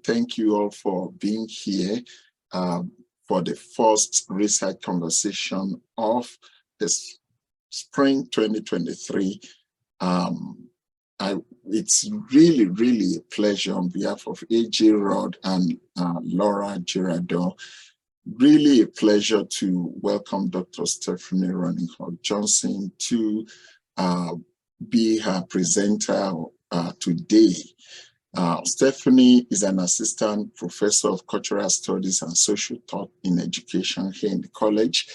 thank you all for being here for the first research conversation of this spring 2023. It's really, really a pleasure on behalf of A.J. Rod and Laura Girardot. Really a pleasure to welcome Dr. Stephany RunningHawk Johnson to be her presenter today. Stephany is an assistant professor of cultural studies and social thought in education here in the college.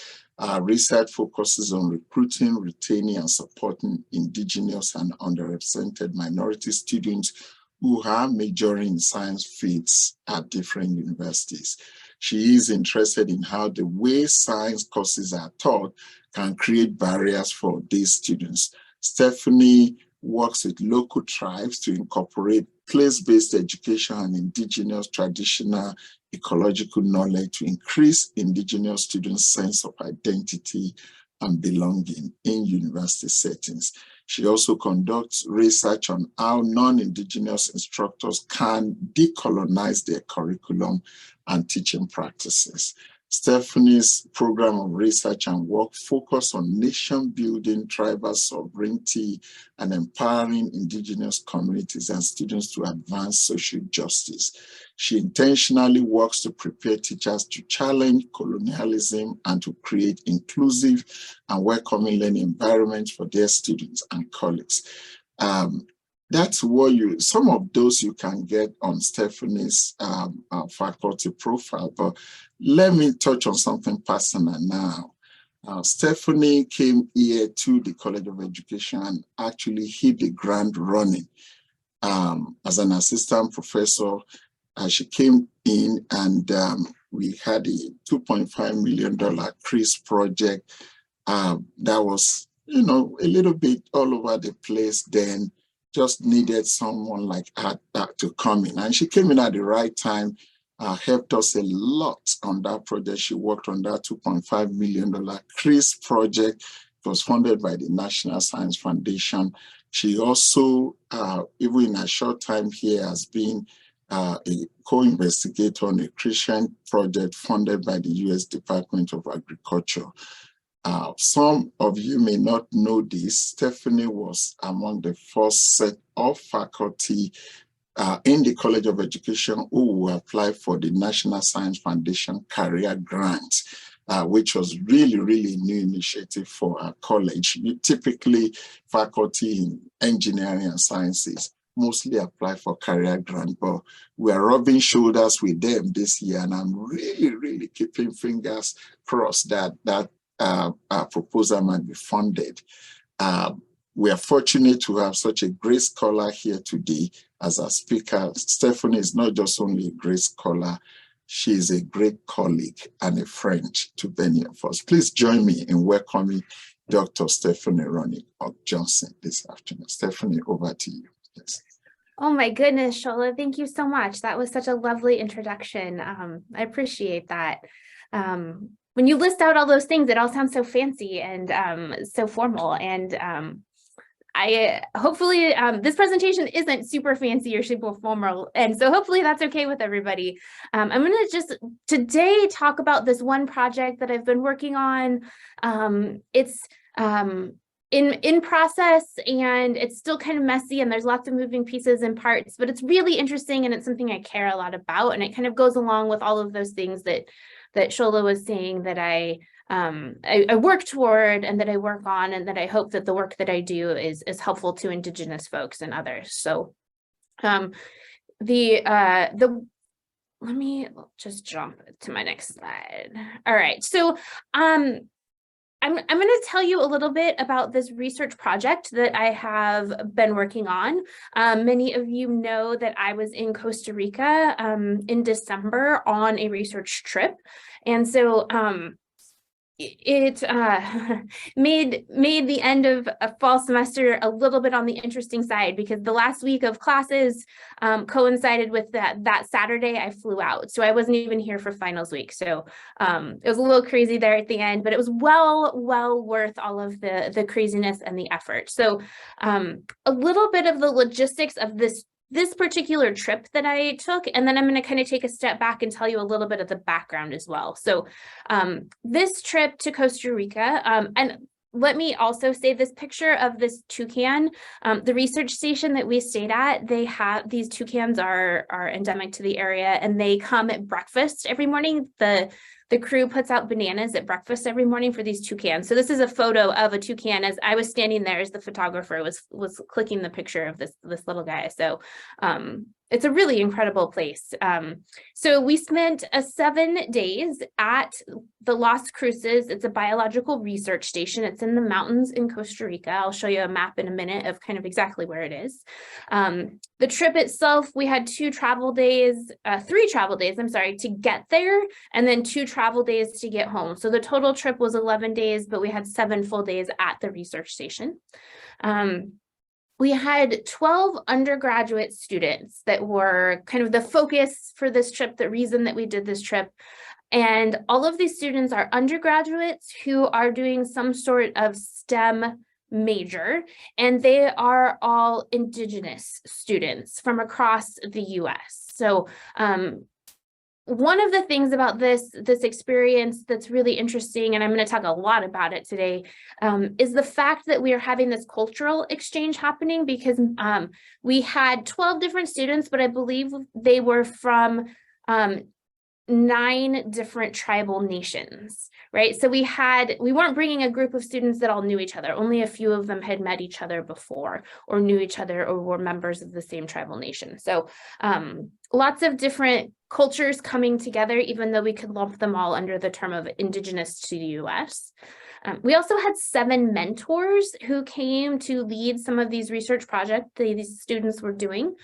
Research focuses on recruiting, retaining, and supporting Indigenous and underrepresented minority students who are majoring in science fields at different universities. She is interested in how the way science courses are taught can create barriers for these students. Stephany works with local tribes to incorporate place-based education and Indigenous traditional ecological knowledge to increase Indigenous students' sense of identity and belonging in university settings. She also conducts research on how non-Indigenous instructors can decolonize their curriculum and teaching practices. Stephany's program of research and work focus on nation building, tribal sovereignty, and empowering Indigenous communities and students to advance social justice. She intentionally works to prepare teachers to challenge colonialism and to create inclusive and welcoming learning environments for their students and colleagues. That's what some of those you can get on Stephany's faculty profile, but let me touch on something personal now. Stephany came here to the College of Education and actually hit the ground running. As an assistant professor, she came in and we had a $2.5 million CRIS project that was, a little bit all over the place then. Just needed someone like her to come in. And she came in at the right time, helped us a lot on that project. She worked on that $2.5 million CRIS project. It was funded by the National Science Foundation. She also, even in a short time here, has been a co-investigator on a Christian project funded by the U.S. Department of Agriculture. Some of you may not know this. Stephany was among the first set of faculty in the College of Education who will apply for the National Science Foundation Career Grant, which was really, really new initiative for our college. Typically, faculty in engineering and sciences mostly apply for career grant, but we are rubbing shoulders with them this year, and I'm really, really keeping fingers crossed that our proposal might be funded. We are fortunate to have such a great scholar here today as our speaker. Stephany is not just only a great scholar, she is a great colleague and a friend to many of us. Please join me in welcoming Dr. Stephany RunningHawk Johnson this afternoon. Stephany, over to you. Yes. Oh my goodness, Shola, thank you so much. That was such a lovely introduction. I appreciate that. When you list out all those things, it all sounds so fancy and so formal. And hopefully this presentation isn't super fancy or super formal. And so hopefully that's okay with everybody. I'm going to just today talk about this one project that I've been working on. It's in process and it's still kind of messy and there's lots of moving pieces and parts, but it's really interesting and it's something I care a lot about. And it kind of goes along with all of those things that Shola was saying that I work toward and that I work on, and that I hope that the work that I do is helpful to Indigenous folks and others. So let me just jump to my next slide. All right, so I'm going to tell you a little bit about this research project that I have been working on. Many of you know that I was in Costa Rica in December on a research trip. And so it made the end of a fall semester a little bit on the interesting side, because the last week of classes coincided with that Saturday I flew out. So I wasn't even here for finals week. So it was a little crazy there at the end, but it was well worth all of the craziness and the effort. So a little bit of the logistics of this this particular trip that I took, and then I'm going to kind of take a step back and tell you a little bit of the background as well. So this trip to Costa Rica, and let me also say this picture of this toucan, the research station that we stayed at, they have, these toucans are endemic to the area, and they come at breakfast every morning. The crew puts out bananas at breakfast every morning for these toucans. So this is a photo of a toucan as I was standing there as the photographer was clicking the picture of this little guy. So it's a really incredible place. So we spent 7 days at the Las Cruces. It's a biological research station. It's in the mountains in Costa Rica. I'll show you a map in a minute of kind of exactly where it is. The trip itself, we had 3 travel days, I'm sorry, to get there, and then 2 travel days to get home. So the total trip was 11 days, but we had 7 full days at the research station. We had 12 undergraduate students that were kind of the focus for this trip, the reason that we did this trip. And all of these students are undergraduates who are doing some sort of STEM major, and they are all Indigenous students from across the US. So one of the things about this experience that's really interesting, and I'm going to talk a lot about it today, is the fact that we are having this cultural exchange happening, because we had 12 different students, but I believe they were from 9 different tribal nations, right? So we weren't bringing a group of students that all knew each other. Only a few of them had met each other before, or knew each other, or were members of the same tribal nation. So lots of different cultures coming together, even though we could lump them all under the term of Indigenous to the US. We also had 7 mentors who came to lead some of these research projects these students were doing.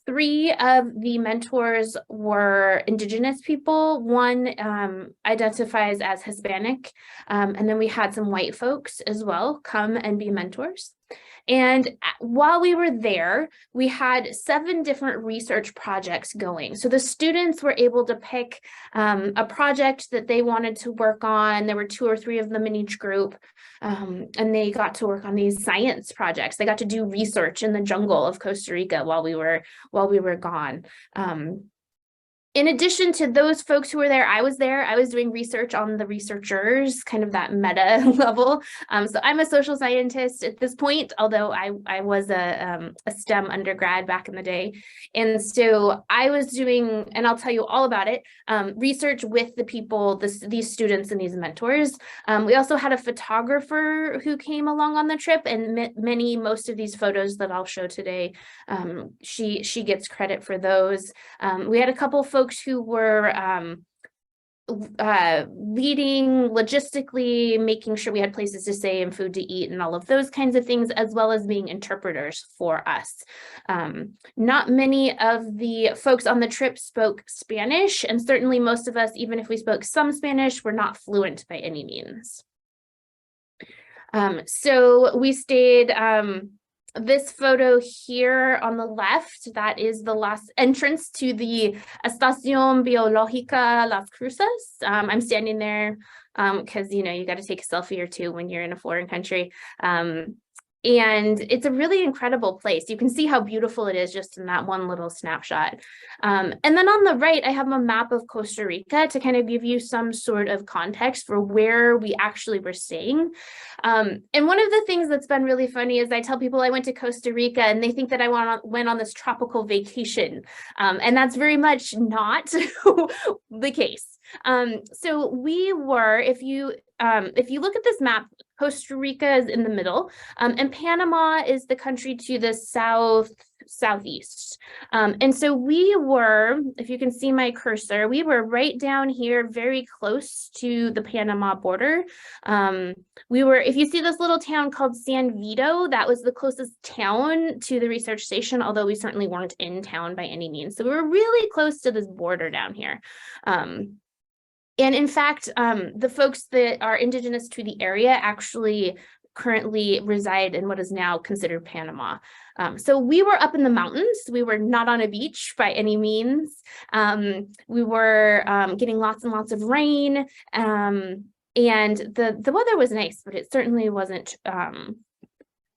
3 of the mentors were Indigenous people. 1 identifies as Hispanic, and then we had some white folks as well come and be mentors. And while we were there, we had 7 different research projects going. So the students were able to pick a project that they wanted to work on. There were 2 or 3 of them in each group, and they got to work on these science projects. They got to do research in the jungle of Costa Rica while we were gone. In addition to those folks who were there, I was doing research on the researchers, kind of that meta level. So I'm a social scientist at this point, although I was a STEM undergrad back in the day. And so I was doing, and I'll tell you all about it, research with the people, these students and these mentors. We also had a photographer who came along on the trip, and most of these photos that I'll show today, she gets credit for those. We had a couple folks who were leading logistically, making sure we had places to stay and food to eat and all of those kinds of things, as well as being interpreters for us. Not many of the folks on the trip spoke Spanish, and certainly most of us, even if we spoke some Spanish, were not fluent by any means. So we stayed, this photo here on the left, that is the last entrance to the Estación Biológica Las Cruces. I'm standing there because, you got to take a selfie or 2 when you're in a foreign country. And it's a really incredible place. You can see how beautiful it is just in that one little snapshot. And then on the right, I have a map of Costa Rica to kind of give you some sort of context for where we actually were staying. And one of the things that's been really funny is I tell people I went to Costa Rica and they think that I went on this tropical vacation. And that's very much not the case. So we were, if you look at this map, Costa Rica is in the middle, and Panama is the country to the southeast. And so we were, if you can see my cursor, we were right down here, very close to the Panama border. If you see this little town called San Vito, that was the closest town to the research station, although we certainly weren't in town by any means. So we were really close to this border down here. And in fact, the folks that are Indigenous to the area actually currently reside in what is now considered Panama. So we were up in the mountains. We were not on a beach by any means. We were getting lots and lots of rain. And the weather was nice, but it certainly wasn't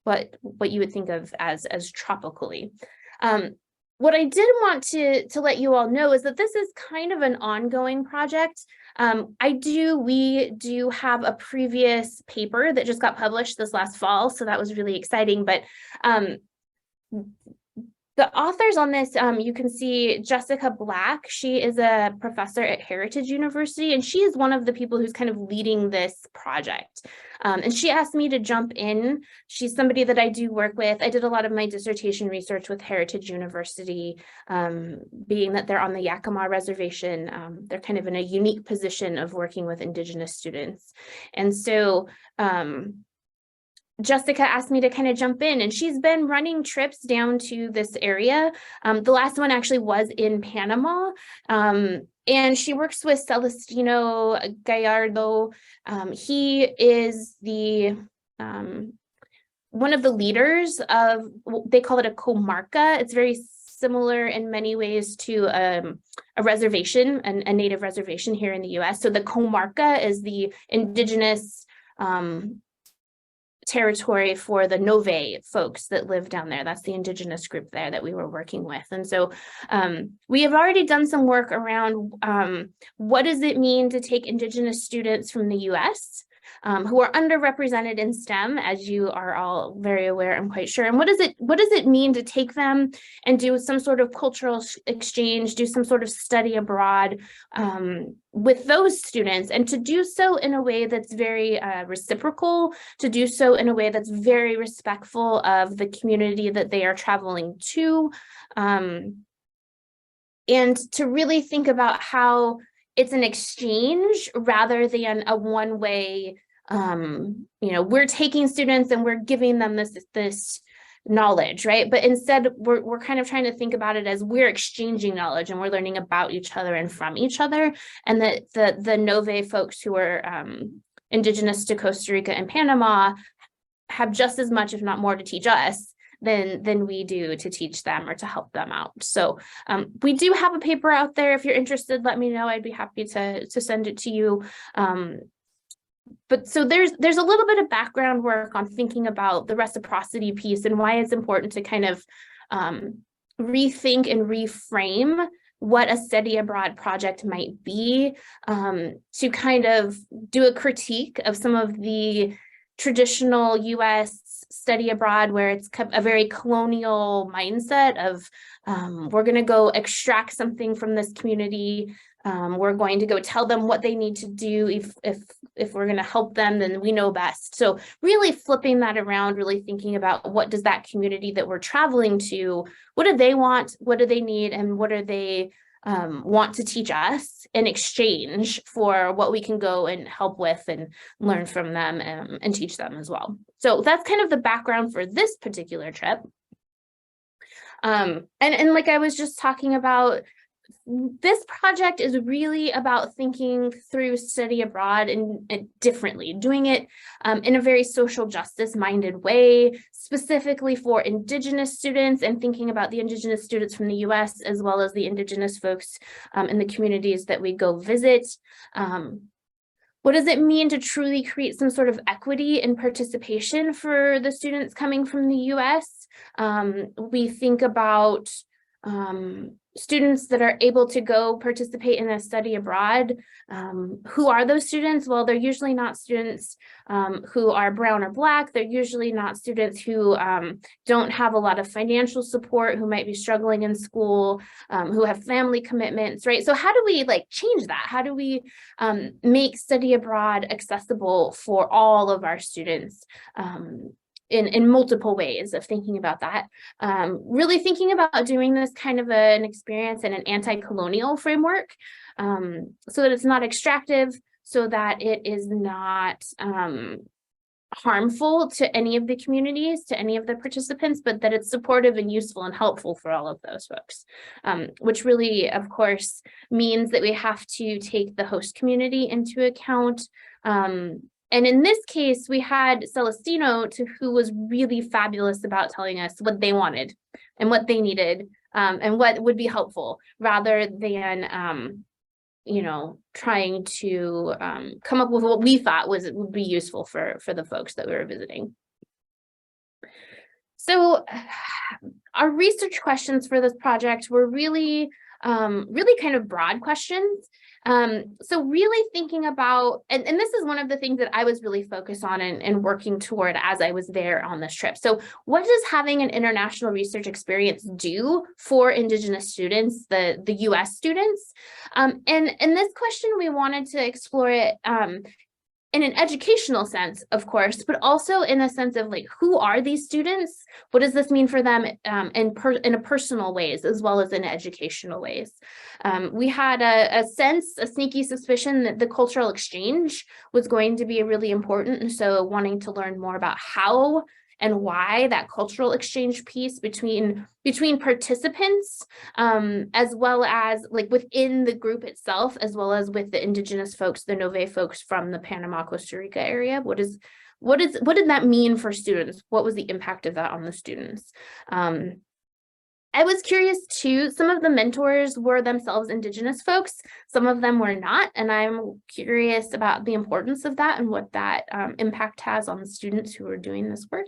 what you would think of as tropically. What I did want to let you all know is that this is kind of an ongoing project. We do have a previous paper that just got published this last fall, so that was really exciting. But the authors on this, you can see Jessica Black. She is a professor at Heritage University, and she is one of the people who's kind of leading this project. And she asked me to jump in. She's somebody that I do work with. I did a lot of my dissertation research with Heritage University, being that they're on the Yakima Reservation. They're kind of in a unique position of working with Indigenous students. And so Jessica asked me to kind of jump in, and she's been running trips down to this area. The last one actually was in Panama, and she works with Celestino Gallardo. He is the one of the leaders of, they call it a comarca. It's very similar in many ways to a reservation, a native reservation here in the US. So the comarca is the indigenous territory for the Ngäbe folks that live down there. That's the indigenous group there that we were working with. And so we have already done some work around what does it mean to take indigenous students from the US who are underrepresented in STEM, as you are all very aware, I'm quite sure. And what does it mean to take them and do some sort of cultural exchange, do some sort of study abroad with those students, and to do so in a way that's very reciprocal, to do so in a way that's very respectful of the community that they are traveling to, and to really think about how it's an exchange rather than a one-way, we're taking students and we're giving them this knowledge, right? But instead, we're kind of trying to think about it as we're exchanging knowledge and we're learning about each other and from each other. And that the Ngäbe folks who are indigenous to Costa Rica and Panama have just as much, if not more, to teach us than we do to teach them or to help them out. So we do have a paper out there. If you're interested, let me know. I'd be happy to send it to you. But so there's a little bit of background work on thinking about the reciprocity piece and why it's important to kind of rethink and reframe what a study abroad project might be, to kind of do a critique of some of the traditional US study abroad, where it's a very colonial mindset of we're going to go extract something from this community. We're going to go tell them what they need to do. If we're going to help them, then we know best. So really flipping that around, really thinking about what does that community that we're traveling to, what do they want, what do they need, and what are they want to teach us in exchange for what we can go and help with and learn from them and teach them as well. So that's kind of the background for this particular trip. And like I was just talking about, this project is really about thinking through study abroad and differently, doing it in a very social justice minded way, specifically for Indigenous students, and thinking about the Indigenous students from the US, as well as the Indigenous folks in the communities that we go visit. What does it mean to truly create some sort of equity and participation for the students coming from the US? We think about students that are able to go participate in a study abroad. Who are those students? Well, they're usually not students who are brown or Black. They're usually not students who don't have a lot of financial support, who might be struggling in school, who have family commitments, right? So how do we change that? How do we make study abroad accessible for all of our students? In multiple ways of thinking about that. Really thinking about doing this kind of an experience in an anti-colonial framework, so that it's not extractive, so that it is not harmful to any of the communities, to any of the participants, but that it's supportive and useful and helpful for all of those folks, which really, of course, means that we have to take the host community into account. And in this case, we had Celestino, who was really fabulous about telling us what they wanted and what they needed, and what would be helpful, rather than, trying to come up with what we thought would be useful for the folks that we were visiting. So our research questions for this project were really kind of broad questions. So really thinking about, and this is one of the things that I was really focused on and working toward as I was there on this trip. So what does having an international research experience do for Indigenous students, the US students? And in this question, we wanted to explore it in an educational sense, of course, but also in a sense of like, who are these students? What does this mean for them in a personal ways, as well as in educational ways? We had a sneaky suspicion that the cultural exchange was going to be really important. And so wanting to learn more about how and why that cultural exchange piece between participants, as well as like within the group itself, as well as with the Indigenous folks, the Ngäbe folks from the Panama, Costa Rica area. What did that mean for students? What was the impact of that on the students? I was curious too. Some of the mentors were themselves Indigenous folks. Some of them were not. And I'm curious about the importance of that and what that impact has on the students who are doing this work.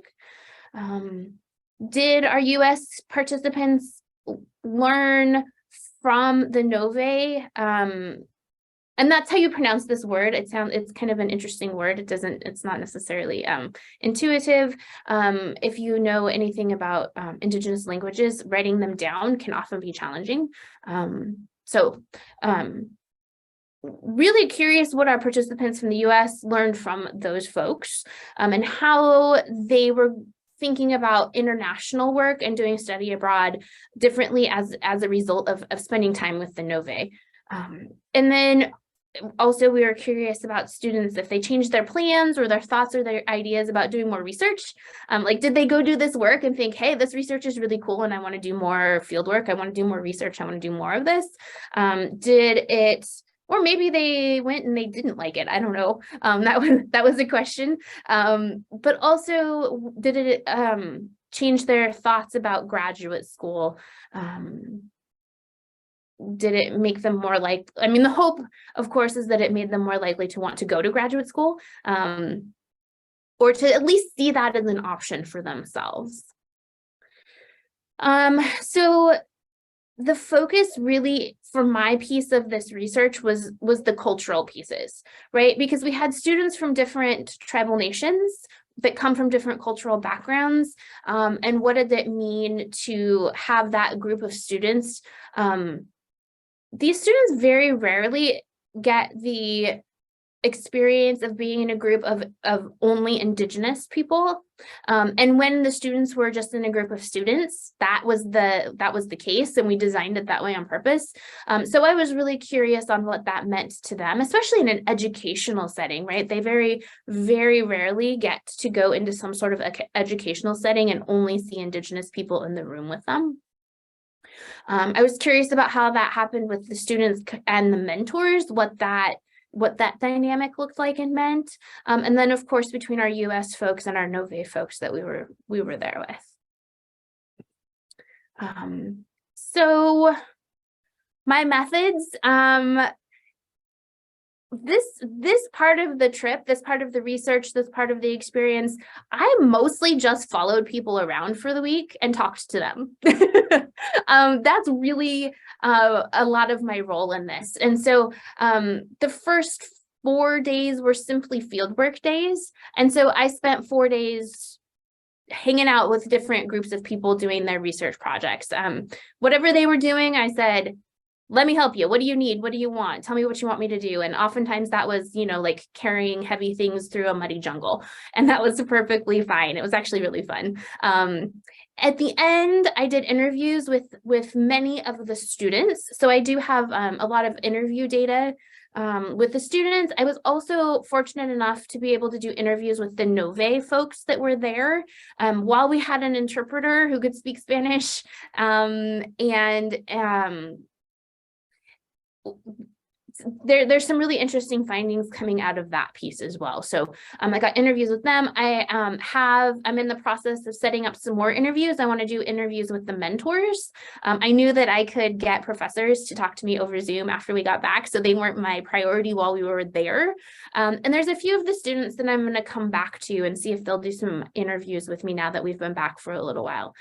Did our US participants learn from the Ngäbe? And that's how you pronounce this word. It's kind of an interesting word. It's not necessarily intuitive. If you know anything about Indigenous languages, writing them down can often be challenging. Really curious what our participants from the US learned from those folks, and how they were thinking about international work and doing study abroad differently as a result of spending time with the Ngäbe. And then also we were curious about students, if they changed their plans or their thoughts or their ideas about doing more research. Like, did they go do this work and think, hey, this research is really cool and I want to do more field work, I want to do more research, I want to do more of this? Or maybe they went and they didn't like it. I don't know. That was a question. But also, did it change their thoughts about graduate school? Did it make them more the hope, of course, is that it made them more likely to want to go to graduate school, or to at least see that as an option for themselves. So the focus really for my piece of this research was the cultural pieces, right? Because we had students from different tribal nations that come from different cultural backgrounds. And what did it mean to have that group of students? These students very rarely get the experience of being in a group of only Indigenous people. And when the students were just in a group of students, that was the case, and we designed it that way on purpose. So I was really curious on what that meant to them, especially in an educational setting, right? They very, very rarely get to go into some sort of educational setting and only see Indigenous people in the room with them. I was curious about how that happened with the students and the mentors, what that dynamic looked like and meant. And then, of course, between our US folks and our Ngäbe folks that we were there with. So my methods, this part of the trip, this part of the research, this part of the experience, I mostly just followed people around for the week and talked to them. That's really a lot of my role in this. And so the first 4 days were simply fieldwork days. And so I spent 4 days hanging out with different groups of people doing their research projects. Whatever they were doing, I said, let me help you. What do you need? What do you want? Tell me what you want me to do. And oftentimes that was, like carrying heavy things through a muddy jungle. And that was perfectly fine. It was actually really fun. At the end, I did interviews with many of the students. So I do have a lot of interview data with the students. I was also fortunate enough to be able to do interviews with the Ngäbe folks that were there, while we had an interpreter who could speak Spanish. there's some really interesting findings coming out of that piece as well. So I got interviews with them. I'm in the process of setting up some more interviews. I want to do interviews with the mentors. I knew that I could get professors to talk to me over Zoom after we got back, so they weren't my priority while we were there. And there's a few of the students that I'm going to come back to and see if they'll do some interviews with me now that we've been back for a little while.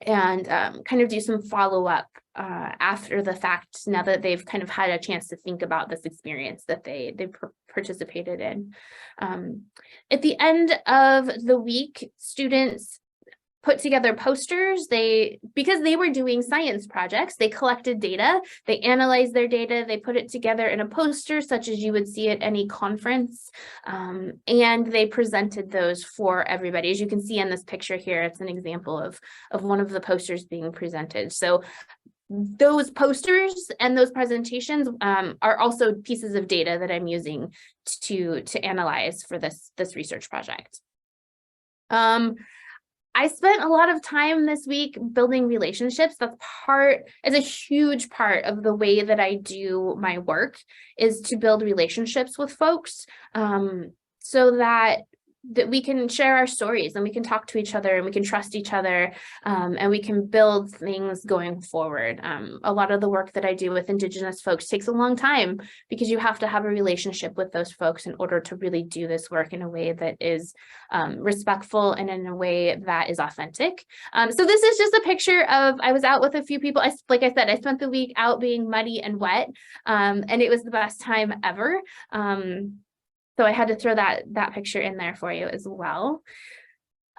And kind of do some follow-up after the fact, now that they've kind of had a chance to think about this experience that they participated in. At the end of the week, students put together posters. Because they were doing science projects, they collected data, they analyzed their data, they put it together in a poster such as you would see at any conference, and they presented those for everybody. As you can see in this picture here, it's an example of one of the posters being presented. So those posters and those presentations are also pieces of data that I'm using to analyze for this research project. I spent a lot of time this week building relationships. It's a huge part of the way that I do my work, is to build relationships with folks, so that we can share our stories and we can talk to each other and we can trust each other, and we can build things going forward. A lot of the work that I do with Indigenous folks takes a long time, because you have to have a relationship with those folks in order to really do this work in a way that is respectful and in a way that is authentic. So this is just a picture of, I was out with a few people. Like I said, I spent the week out being muddy and wet, and it was the best time ever. So I had to throw that picture in there for you as well.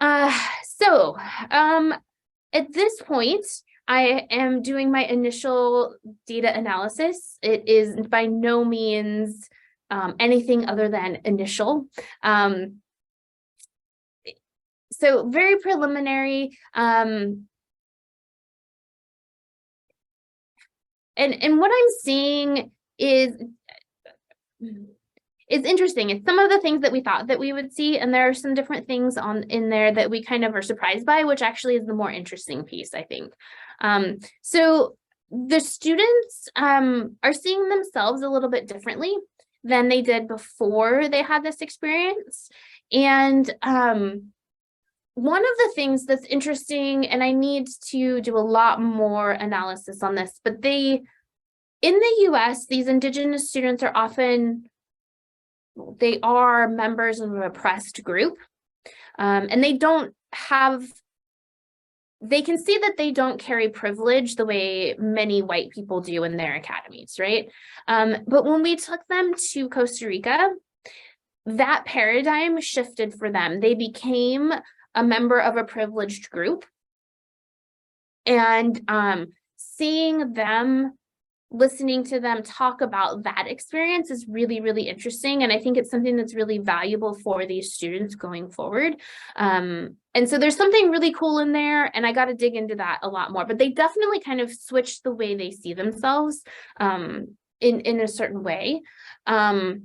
So at this point, I am doing my initial data analysis. It is by no means anything other than initial. So very preliminary. And what I'm seeing is interesting. It's some of the things that we thought that we would see, and there are some different things in there that we kind of are surprised by, which actually is the more interesting piece, I think. So the students are seeing themselves a little bit differently than they did before they had this experience. And one of the things that's interesting, and I need to do a lot more analysis on this, but in the US, these Indigenous students are often, they are members of an oppressed group, and they can see that they don't carry privilege the way many white people do in their academies, right? But when we took them to Costa Rica, that paradigm shifted for them. They became a member of a privileged group, and seeing them, listening to them talk about that experience is really, really interesting. And I think it's something that's really valuable for these students going forward. And so there's something really cool in there, and I got to dig into that a lot more, but they definitely kind of switched the way they see themselves in a certain way. The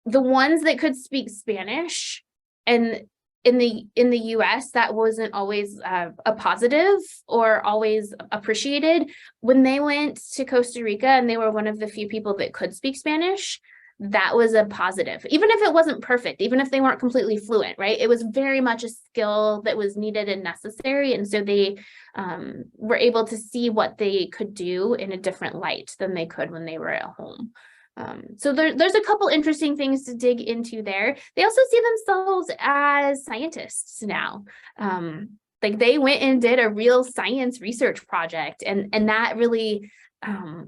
ones that could speak Spanish, and in the US, that wasn't always a positive or always appreciated. When they went to Costa Rica and they were one of the few people that could speak Spanish, that was a positive, even if it wasn't perfect, even if they weren't completely fluent, right? It was very much a skill that was needed and necessary. And so they were able to see what they could do in a different light than they could when they were at home. So there's a couple interesting things to dig into there. They also see themselves as scientists now. Like they went and did a real science research project, and that really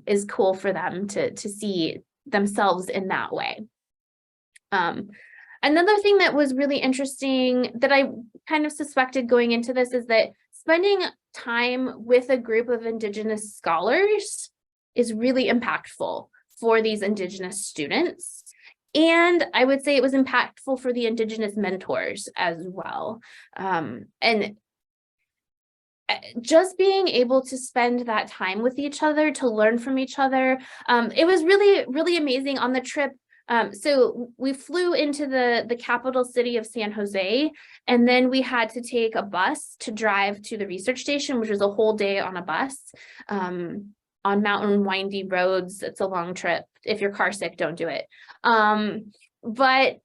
is cool for them to see themselves in that way. Another thing that was really interesting that I kind of suspected going into this is that spending time with a group of Indigenous scholars is really impactful for these Indigenous students. And I would say it was impactful for the Indigenous mentors as well. And just being able to spend that time with each other, to learn from each other. It was really, really amazing on the trip. So we flew into the capital city of San Jose, and then we had to take a bus to drive to the research station, which was a whole day on a bus. on mountain windy roads. It's a long trip. If you're car sick, don't do it. But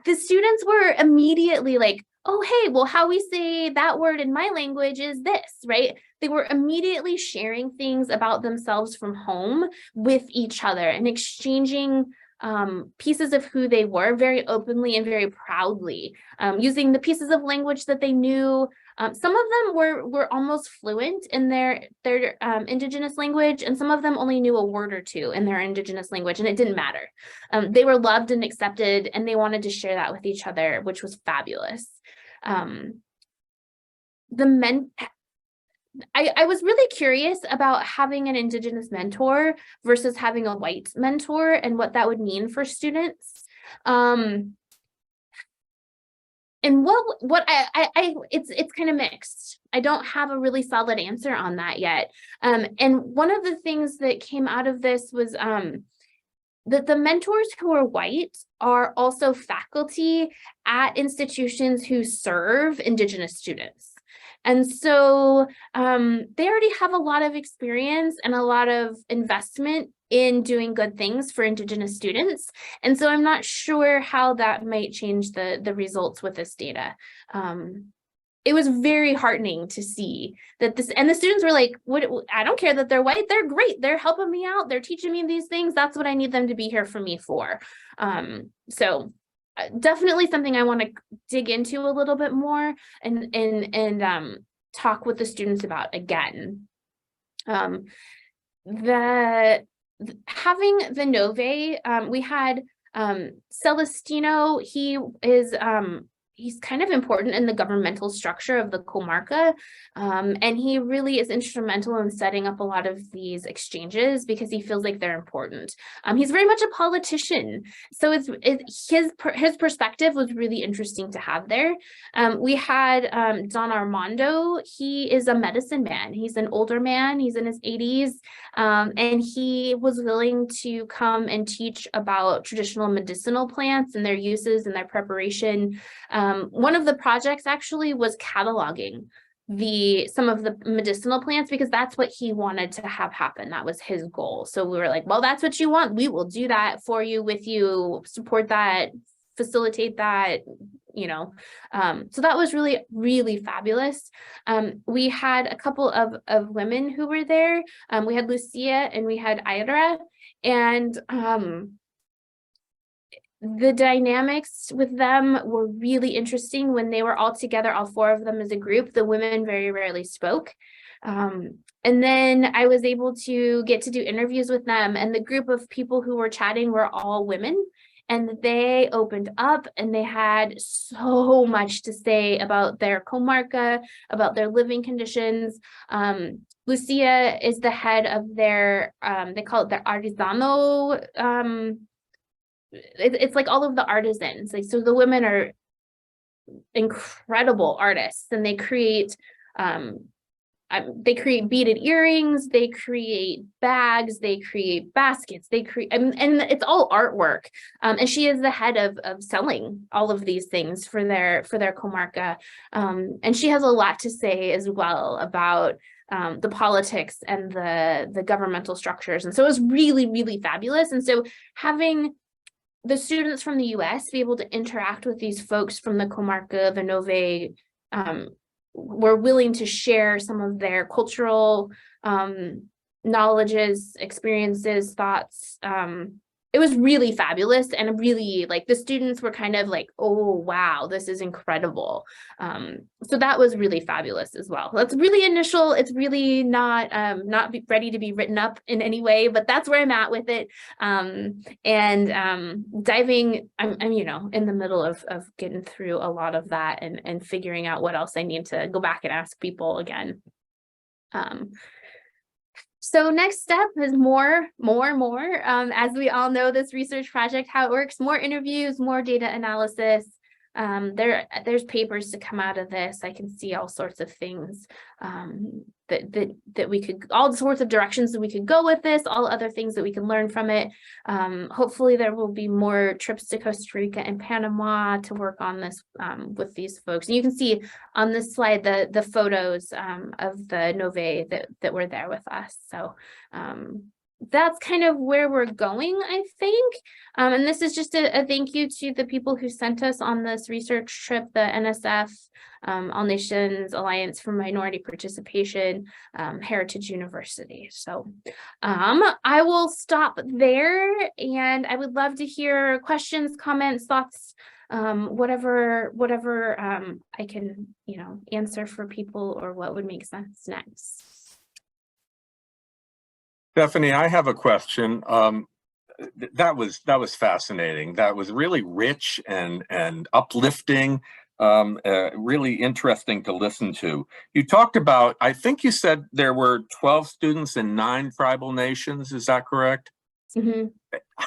the students were immediately like, oh, hey, well, how we say that word in my language is this, right? They were immediately sharing things about themselves from home with each other and exchanging pieces of who they were very openly and very proudly, using the pieces of language that they knew. Some of them were almost fluent in their Indigenous language, and some of them only knew a word or two in their Indigenous language, and it didn't matter. They were loved and accepted, and they wanted to share that with each other, which was fabulous. I was really curious about having an Indigenous mentor versus having a white mentor and what that would mean for students. And it's kind of mixed. I don't have a really solid answer on that yet. And one of the things that came out of this was that the mentors who are white are also faculty at institutions who serve Indigenous students. And so they already have a lot of experience and a lot of investment in doing good things for Indigenous students. And so I'm not sure how that might change the results with this data. It was very heartening to see that this, and the students were like, "What? I don't care that they're white. They're great. They're helping me out. They're teaching me these things. That's what I need them to be here for me for." So definitely something I want to dig into a little bit more and talk with the students about again. Having the Ngäbe, we had Celestino. He's kind of important in the governmental structure of the comarca, and he really is instrumental in setting up a lot of these exchanges because he feels like they're important. He's very much a politician, so his perspective was really interesting to have there. We had Don Armando. He is a medicine man. He's an older man. He's in his 80s, and he was willing to come and teach about traditional medicinal plants and their uses and their preparation. One of the projects actually was cataloging some of the medicinal plants because that's what he wanted to have happen. That was his goal. So we were like, well, that's what you want. We will do that for you, with you, support that, facilitate that, you know. So that was really, really fabulous. We had a couple of women who were there. We had Lucia and we had Ira, and the dynamics with them were really interesting when they were all together, all four of them as a group. The women very rarely spoke. And then I was able to get to do interviews with them, and the group of people who were chatting were all women, and they opened up and they had so much to say about their comarca, about their living conditions. Lucia is the head of their, they call it their artisano, it's like all of the artisans. Like, so the women are incredible artists, and they create beaded earrings, they create bags, they create baskets, they create, and it's all artwork. And she is the head of selling all of these things for their comarca. And she has a lot to say as well about the politics and the governmental structures. And so it was really, really fabulous. And so having the students from the US be able to interact with these folks from the comarca, the Ngäbe, were willing to share some of their cultural knowledges, experiences, thoughts. It was really fabulous, and really, like, the students were kind of like, oh, wow, this is incredible. So that was really fabulous as well. That's really initial. It's really not ready to be written up in any way, but that's where I'm at with it. Diving, I'm you know, in the middle of getting through a lot of that and figuring out what else I need to go back and ask people again. So next step is more. As we all know, this research project, how it works, more interviews, more data analysis. There's papers to come out of this. I can see all sorts of things that we could, all sorts of directions that we could go with this, all other things that we can learn from it. Hopefully there will be more trips to Costa Rica and Panama to work on this with these folks. And you can see on this slide the photos of the Ngäbe that were there with us. So that's kind of where we're going, I think. And this is just a thank you to the people who sent us on this research trip, the NSF, All Nations Alliance for Minority Participation, Heritage University. So I will stop there, and I would love to hear questions, comments, thoughts, whatever I can, answer for people, or what would make sense next. Stephany, I have a question. That was fascinating. That was really rich and uplifting, really interesting to listen to. You talked about, I think you said there were 12 students in 9 tribal nations. Is that correct? Mm-hmm.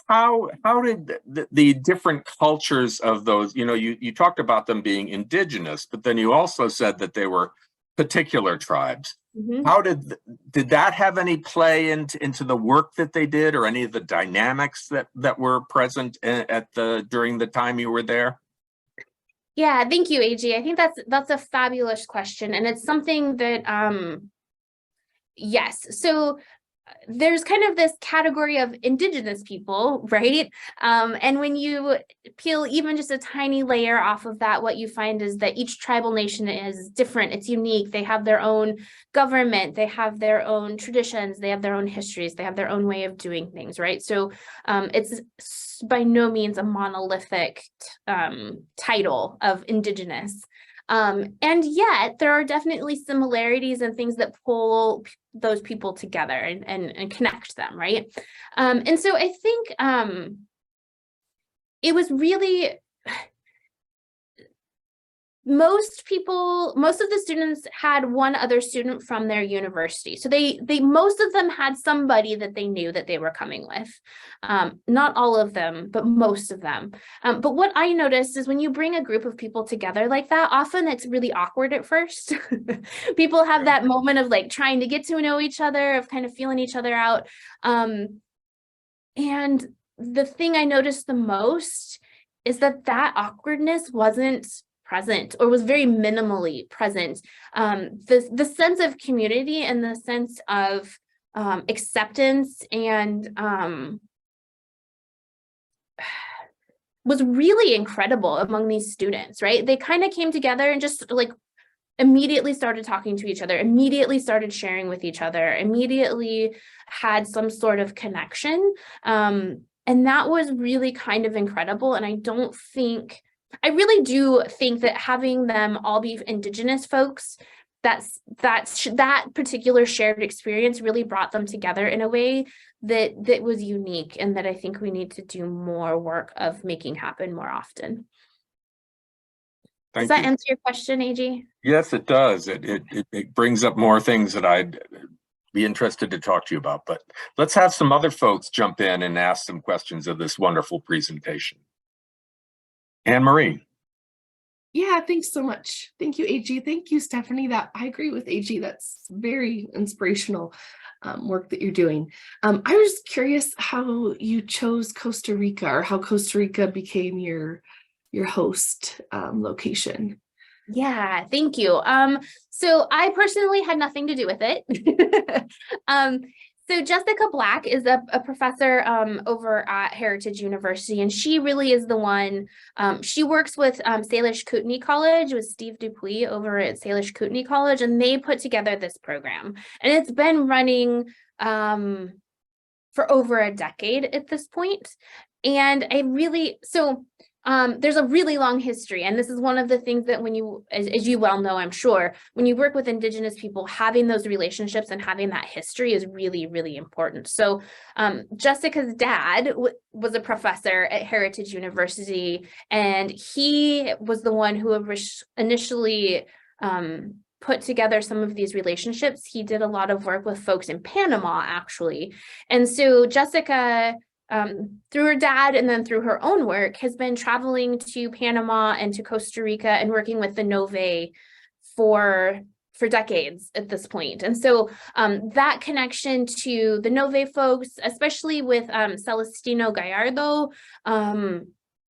How did the different cultures of those, you talked about them being indigenous, but then you also said that they were particular tribes. Mm-hmm. How did that have any play into the work that they did, or any of the dynamics that were present during the time you were there? Yeah, thank you, AG. I think that's a fabulous question, and it's something that yes. So there's kind of this category of indigenous people, right? And when you peel even just a tiny layer off of that, what you find is that each tribal nation is different. It's unique. They have their own government. They have their own traditions. They have their own histories. They have their own way of doing things, right? So it's by no means a monolithic title of indigenous. And yet there are definitely similarities and things that pull those people together and connect them, right? And so I think it was really, most of the students had one other student from their university. So they most of them had somebody that they knew that they were coming with. Not all of them, but most of them. But what I noticed is when you bring a group of people together like that, often it's really awkward at first. People have that moment of like trying to get to know each other, of kind of feeling each other out. And the thing I noticed the most is that awkwardness wasn't present, or was very minimally present. The sense of community and the sense of acceptance and was really incredible among these students, right? They kind of came together and just like immediately started talking to each other, immediately started sharing with each other, immediately had some sort of connection. And that was really kind of incredible. And I really do think that having them all be indigenous folks, that particular shared experience really brought them together in a way that was unique, and that I think we need to do more work of making happen more often. Does that answer your question, AG? Yes, it does. It brings up more things that I'd be interested to talk to you about, but let's have some other folks jump in and ask some questions of this wonderful presentation. Anne-Marie. Yeah, thanks so much. Thank you, AG. Thank you, Stephany. I agree with AG. That's very inspirational work that you're doing. I was curious how you chose Costa Rica, or how Costa Rica became your host location. Yeah, thank you. So I personally had nothing to do with it. So Jessica Black is a professor over at Heritage University, and she really is the one. She works with Salish Kootenai College, with Steve Dupuis over at Salish Kootenai College, and they put together this program. And it's been running for over a decade at this point. And there's a really long history, and this is one of the things that when you, as you well know, I'm sure, when you work with indigenous people, having those relationships and having that history is really, really important. So Jessica's dad was a professor at Heritage University, and he was the one who initially put together some of these relationships. He did a lot of work with folks in Panama, actually. And so Jessica through her dad and then through her own work, has been traveling to Panama and to Costa Rica and working with the Ngäbe for decades at this point. And so that connection to the Ngäbe folks, especially with Celestino Gallardo,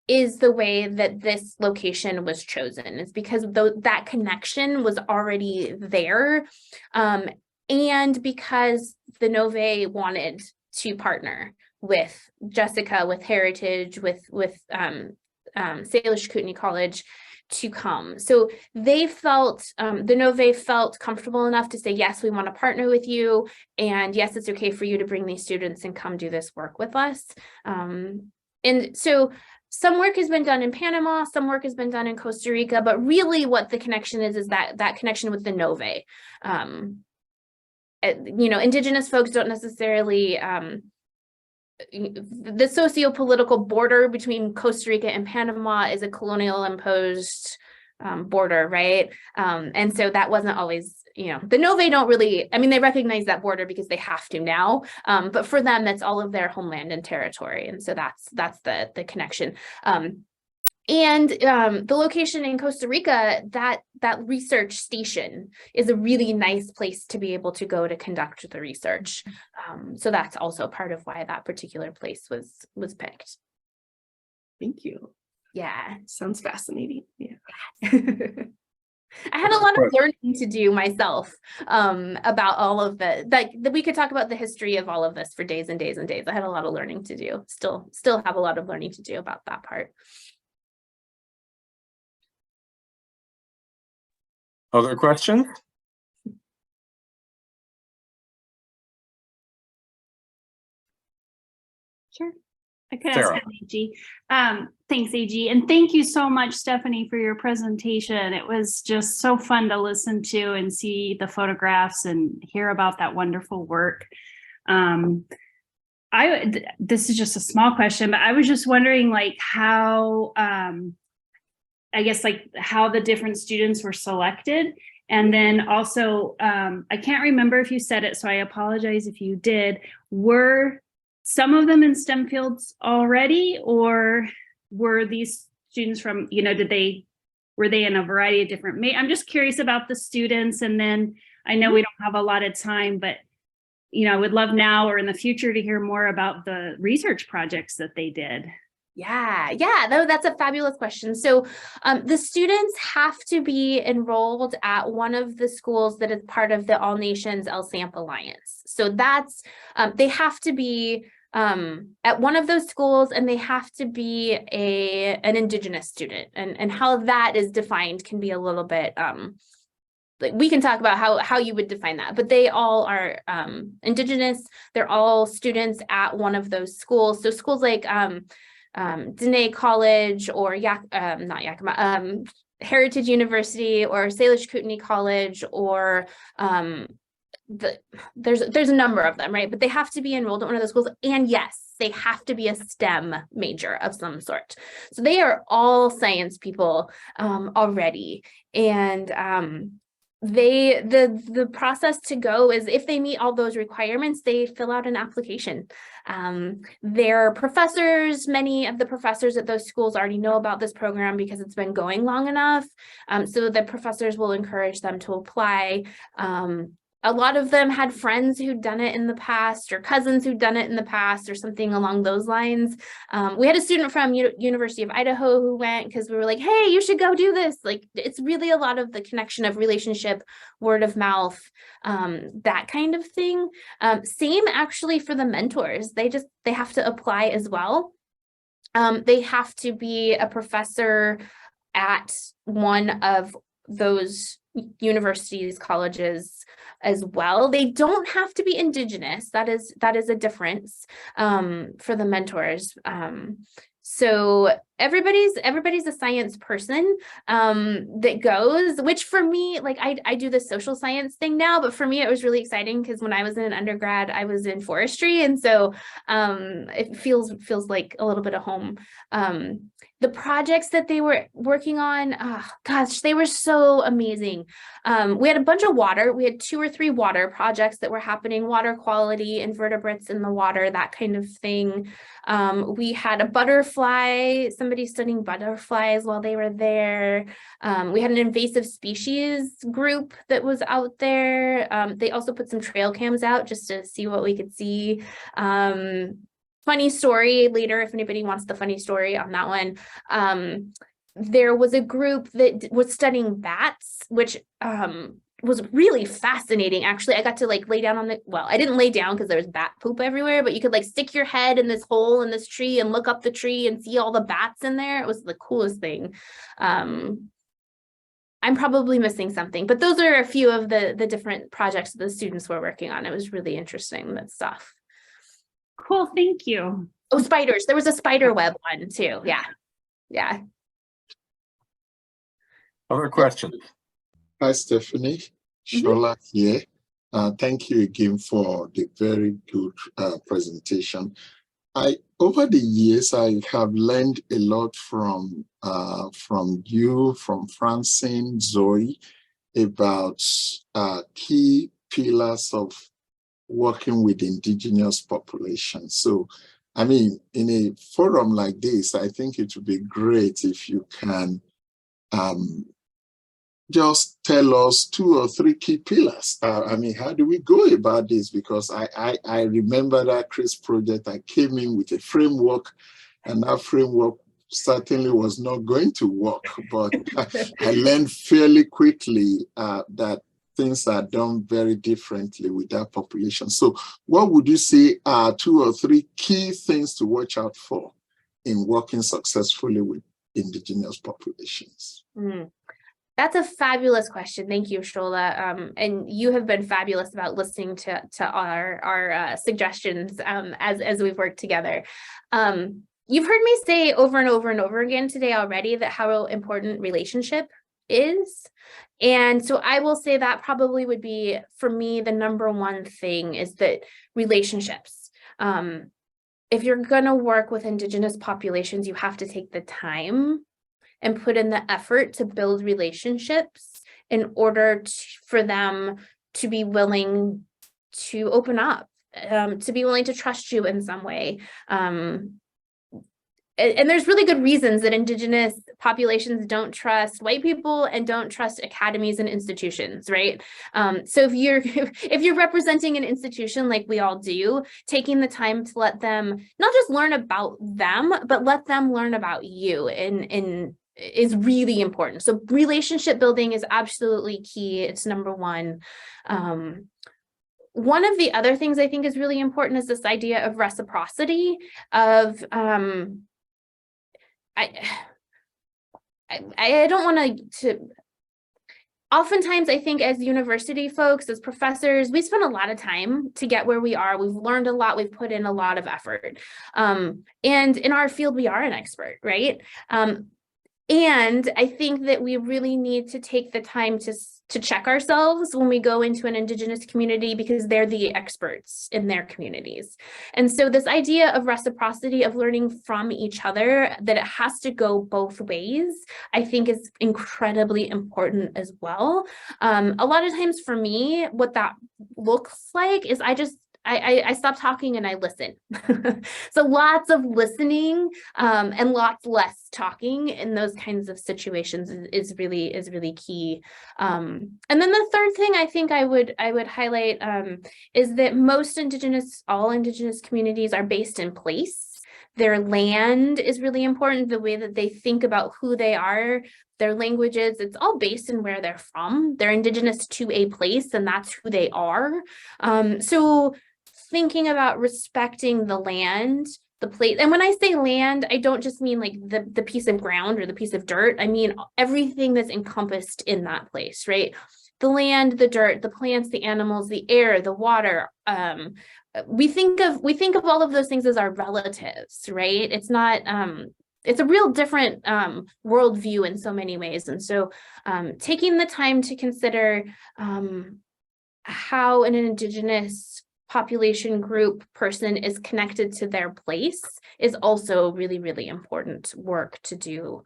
is the way that this location was chosen. It's because that connection was already there, and because the Ngäbe wanted to partner with Jessica, with Heritage, with Salish Kootenai College to come. So they felt, the Ngäbe felt comfortable enough to say, yes, we want to partner with you. And yes, it's okay for you to bring these students and come do this work with us. And so some work has been done in Panama, some work has been done in Costa Rica, but really what the connection is that connection with the Ngäbe. Indigenous folks don't necessarily, the socio-political border between Costa Rica and Panama is a colonial imposed border, right? And so that wasn't always, the Ngäbe don't really, they recognize that border because they have to now, but for them, that's all of their homeland and territory. And so that's the connection. And the location in Costa Rica, that research station is a really nice place to be able to go to conduct the research. So that's also part of why that particular place was picked. Thank you. Yeah. Sounds fascinating. Yeah. I had a lot of learning to do myself about all of that we could talk about the history of all of this for days and days and days. I had a lot of learning to do, still have a lot of learning to do about that part. Other questions? Sure. I could Sarah. ask AG. Thanks, AG. And thank you so much, Stephany, for your presentation. It was just so fun to listen to and see the photographs and hear about that wonderful work. This is just a small question, but I was just wondering how, I guess how the different students were selected. And then also, I can't remember if you said it, so I apologize if you did. Were some of them in STEM fields already, or were these students from, were they in a variety of different, I'm just curious about the students. And then I know we don't have a lot of time, but I would love now or in the future to hear more about the research projects that they did. Yeah, that's a fabulous question. So the students have to be enrolled at one of the schools that is part of the All Nations LSAMP Alliance. So that's, they have to be at one of those schools, and they have to be an Indigenous student. And how that is defined can be a little bit, we can talk about how you would define that, but they all are Indigenous. They're all students at one of those schools. So schools like Dene College or not Yakima, Heritage University or Salish Kootenai College or there's a number of them, right? But they have to be enrolled at one of those schools, and yes, they have to be a STEM major of some sort. So they are all science people already, and the process to go is, if they meet all those requirements, they fill out an application. Their professors, many of the professors at those schools already know about this program because it's been going long enough. So the professors will encourage them to apply. A lot of them had friends who'd done it in the past, or cousins who'd done it in the past, or something along those lines. We had a student from University of Idaho who went because we were like, hey, you should go do this. It's really a lot of the connection of relationship, word of mouth, that kind of thing. Same actually for the mentors. They have to apply as well. They have to be a professor at one of those universities, colleges as well. They don't have to be Indigenous. That is a difference for the mentors. So everybody's a science person that goes, which for me, I do the social science thing now, but for me, it was really exciting because when I was in undergrad, I was in forestry. And so it feels like a little bit of home. the projects that they were working on, gosh, they were so amazing. We had a bunch of water. We had 2 or 3 water projects that were happening, water quality, invertebrates in the water, that kind of thing. We had a butterfly, somebody studying butterflies while they were there. We had an invasive species group that was out there. They also put some trail cams out just to see what we could see. Funny story later, if anybody wants the funny story on that one. There was a group that was studying bats, which was really fascinating. Actually, I got to like lay down on the, well, I didn't lay down because there was bat poop everywhere, but you could like stick your head in this hole in this tree and look up the tree and see all the bats in there. It was the coolest thing. I'm probably missing something, but those are a few of the different projects that the students were working on. It was really interesting, that stuff. Cool, thank you. Oh, spiders. There was a spider web one too. Yeah. Yeah. Other questions? Hi, Stephany. Shola here. Thank you again for the very good presentation. Over the years, I have learned a lot from you, from Francine, Zoe, about key pillars of working with indigenous populations. So, I mean, in a forum like this, I think it would be great if you can just tell us 2 or 3 key pillars. I mean, how do we go about this? Because I remember that Chris project, I came in with a framework, and that framework certainly was not going to work, but I learned fairly quickly that things are done very differently with that population. So what would you say are 2 or 3 key things to watch out for in working successfully with indigenous populations? That's a fabulous question. Thank you, Shola. And you have been fabulous about listening to our suggestions as we've worked together. You've heard me say over and over and over again today already that how important relationship is. And so I will say that probably would be, for me, the #1 thing is that relationships. If you're going to work with indigenous populations, you have to take the time and put in the effort to build relationships in order for them to be willing to open up, to be willing to trust you in some way. And there's really good reasons that indigenous populations don't trust white people and don't trust academies and institutions, right? So if you're representing an institution like we all do, taking the time to let them not just learn about them, but let them learn about you is really important. So relationship building is absolutely key. It's #1. One of the other things I think is really important is this idea of reciprocity, of I don't want to, oftentimes I think as university folks, as professors, we spend a lot of time to get where we are. We've learned a lot, we've put in a lot of effort. And in our field, we are an expert, right? And I think that we really need to take the time to check ourselves when we go into an indigenous community, because they're the experts in their communities. And so this idea of reciprocity, of learning from each other, that it has to go both ways, I think is incredibly important as well. A lot of times for me, what that looks like is I stop talking and I listen. So lots of listening and lots less talking in those kinds of situations is really key. And then the third thing I think I would highlight is that all indigenous communities are based in place. Their land is really important, the way that they think about who they are, their languages, it's all based in where they're from. They're indigenous to a place, and that's who they are. So thinking about respecting the land, the place, and when I say land, I don't just mean like the piece of ground or the piece of dirt. I mean everything that's encompassed in that place, right? The land, the dirt, the plants, the animals, the air, the water. We think of all of those things as our relatives, right? It's not. It's a real different worldview in so many ways, and so taking the time to consider how an indigenous population group person is connected to their place is also really, really important work to do.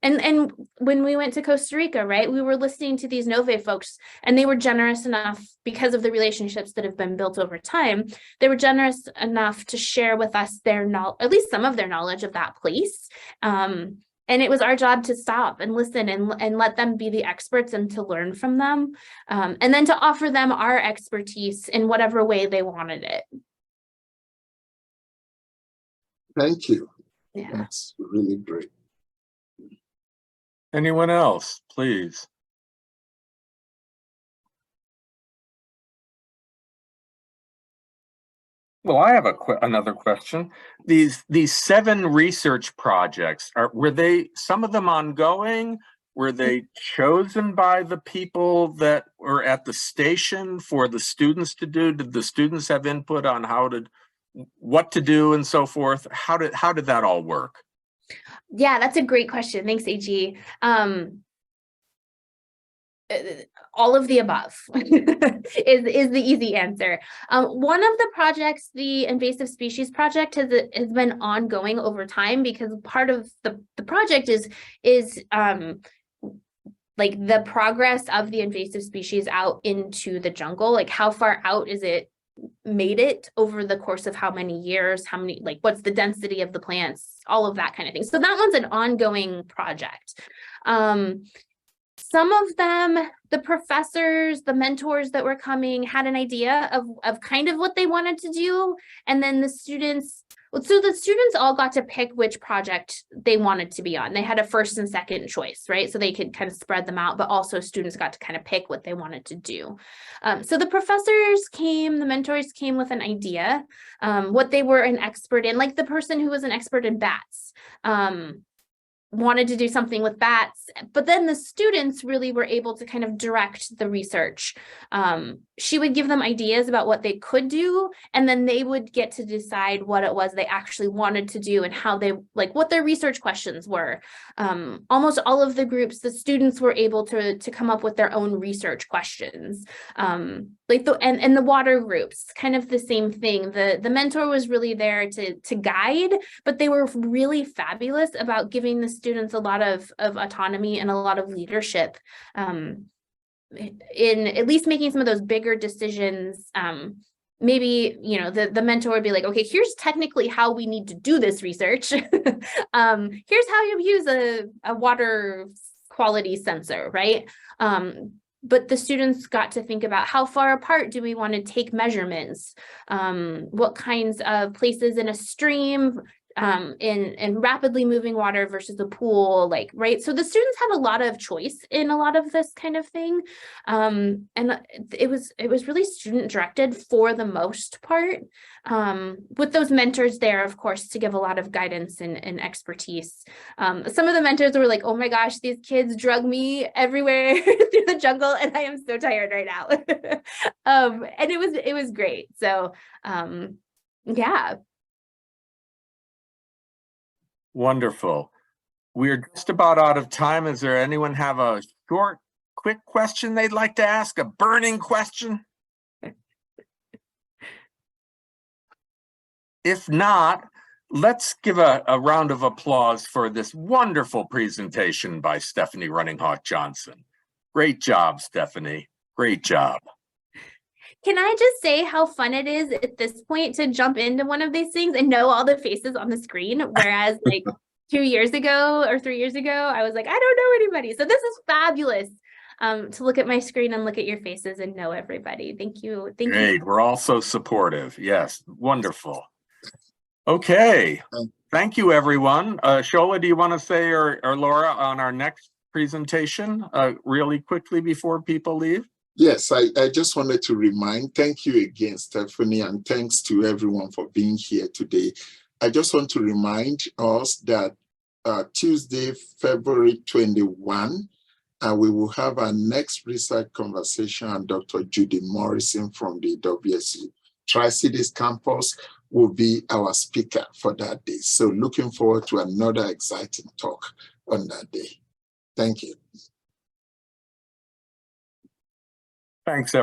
And when we went to Costa Rica, right, we were listening to these Ngäbe folks, and they were generous enough, because of the relationships that have been built over time, they were generous enough to share with us their knowledge, at least some of their knowledge of that place. And it was our job to stop and listen and let them be the experts and to learn from them, and then to offer them our expertise in whatever way they wanted it. Thank you. Yeah. That's really great. Anyone else, please? Well, I have another question. These 7 research projects, were they, some of them ongoing? Were they chosen by the people that were at the station for the students to do? Did the students have input on what to do and so forth? How did that all work? Yeah, that's a great question. Thanks, AG. All of the above is the easy answer. One of the projects, the Invasive Species Project, has been ongoing over time, because part of the project is like the progress of the invasive species out into the jungle. Like, how far out is it made it over the course of how many years, how many, like, what's the density of the plants, all of that kind of thing. So that one's an ongoing project. Some of them, the professors, the mentors that were coming, had an idea of kind of what they wanted to do. And then the students, so the students all got to pick which project they wanted to be on. They had a first and second choice, right? So they could kind of spread them out, but also students got to kind of pick what they wanted to do. So the professors came, the mentors came with an idea, what they were an expert in, like the person who was an expert in bats. Wanted to do something with bats, but then the students really were able to kind of direct the research. She would give them ideas about what they could do, and then they would get to decide what it was they actually wanted to do and how they, like, what their research questions were. Almost all of the groups, the students were able to come up with their own research questions. Like the water groups, kind of the same thing. The mentor was really there to guide, but they were really fabulous about giving the students a lot of autonomy and a lot of leadership in at least making some of those bigger decisions. Maybe, you know, the mentor would be like, okay, here's technically how we need to do this research. Here's how you use a water quality sensor, right? But the students got to think about how far apart do we want to take measurements? What kinds of places in a stream, in rapidly moving water versus a pool, like, right? So the students had a lot of choice in a lot of this kind of thing. And it was really student directed for the most part, with those mentors there, of course, to give a lot of guidance and expertise. Some of the mentors were like, oh my gosh, these kids drug me everywhere through the jungle, and I am so tired right now. And it was great. So yeah. Wonderful. We're just about out of time. Is there anyone have a short, quick question they'd like to ask? A burning question? If not, let's give a round of applause for this wonderful presentation by Stephany RunningHawk Johnson. Great job, Stephany. Great job. Can I just say how fun it is at this point to jump into one of these things and know all the faces on the screen, whereas like 2 years ago or 3 years ago, I was like, I don't know anybody. So this is fabulous to look at my screen and look at your faces and know everybody. Thank you. Great. We're all so supportive. Yes. Wonderful. Okay. Thank you, everyone. Shola, do you want to say, or Laura, on our next presentation really quickly before people leave? Yes, I just wanted to thank you again, Stephany, and thanks to everyone for being here today. I just want to remind us that Tuesday, February 21, we will have our next research conversation, and Dr. Judy Morrison from the WSU Tri-Cities campus will be our speaker for that day. So looking forward to another exciting talk on that day. Thank you. Thanks,